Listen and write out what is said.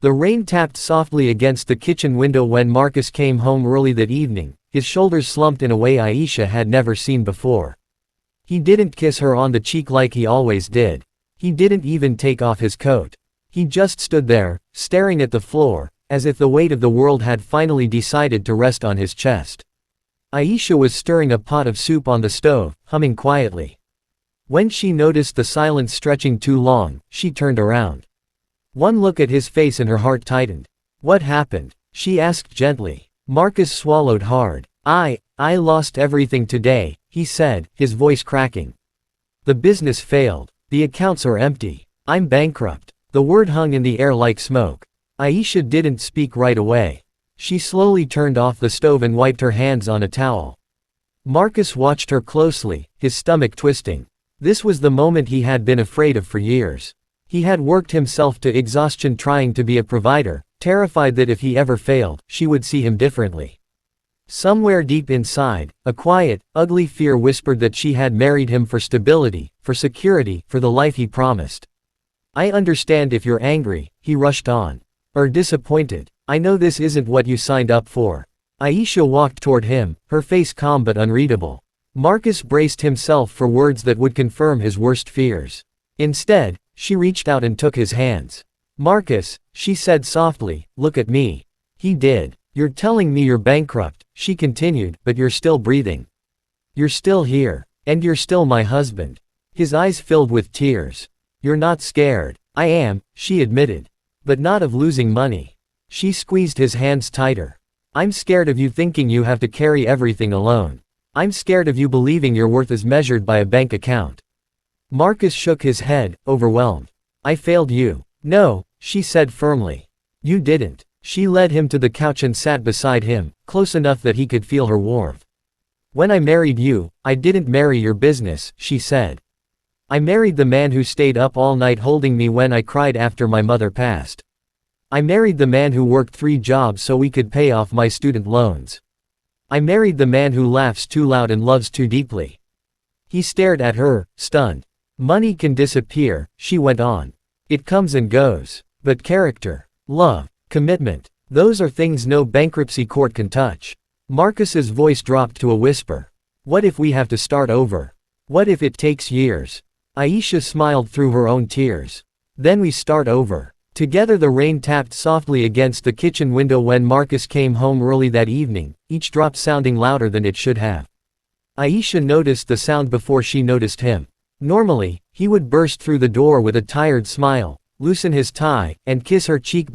The rain tapped softly against the kitchen window when Marcus came home early that evening, his shoulders slumped in a way Aisha had never seen before. He didn't kiss her on the cheek like he always did. He didn't even take off his coat. He just stood there, staring at the floor, as if the weight of the world had finally decided to rest on his chest. Aisha was stirring a pot of soup on the stove, humming quietly. When she noticed the silence stretching too long, she turned around. One look at his face and her heart tightened. "What happened?" she asked gently. Marcus swallowed hard. I lost everything today," he said, his voice cracking. "The business failed. The accounts are empty. I'm bankrupt." The word hung in the air like smoke. Aisha didn't speak right away. She slowly turned off the stove and wiped her hands on a towel. Marcus watched her closely, his stomach twisting. This was the moment he had been afraid of for years. He had worked himself to exhaustion trying to be a provider, terrified that if he ever failed, she would see him differently. Somewhere deep inside, a quiet, ugly fear whispered that she had married him for stability, for security, for the life he promised. "I understand if you're angry," he rushed on. "Or disappointed. I know this isn't what you signed up for." Aisha walked toward him, her face calm but unreadable. Marcus braced himself for words that would confirm his worst fears. Instead, she reached out and took his hands. "Marcus," she said softly, "look at me." He did. "You're telling me you're bankrupt," she continued, "but you're still breathing. You're still here. And you're still my husband." His eyes filled with tears. "You're not scared." "I am," she admitted. "But not of losing money." She squeezed his hands tighter. "I'm scared of you thinking you have to carry everything alone. I'm scared of you believing your worth is measured by a bank account." Marcus shook his head, overwhelmed. "I failed you." "No," she said firmly. "You didn't." She led him to the couch and sat beside him, close enough that he could feel her warmth. "When I married you, I didn't marry your business," she said. "I married the man who stayed up all night holding me when I cried after my mother passed. I married the man who worked 3 jobs so we could pay off my student loans. I married the man who laughs too loud and loves too deeply." He stared at her, stunned. "Money can disappear," she went on. "It comes and goes. But character, love, commitment, those are things no bankruptcy court can touch." Marcus's voice dropped to a whisper. "What if we have to start over? What if it takes years?" Aisha smiled through her own tears. "Then we start over." Together the rain tapped softly against the kitchen window when Marcus came home early that evening, each drop sounding louder than it should have. Aisha noticed the sound before she noticed him. Normally, he would burst through the door with a tired smile, loosen his tie, and kiss her cheek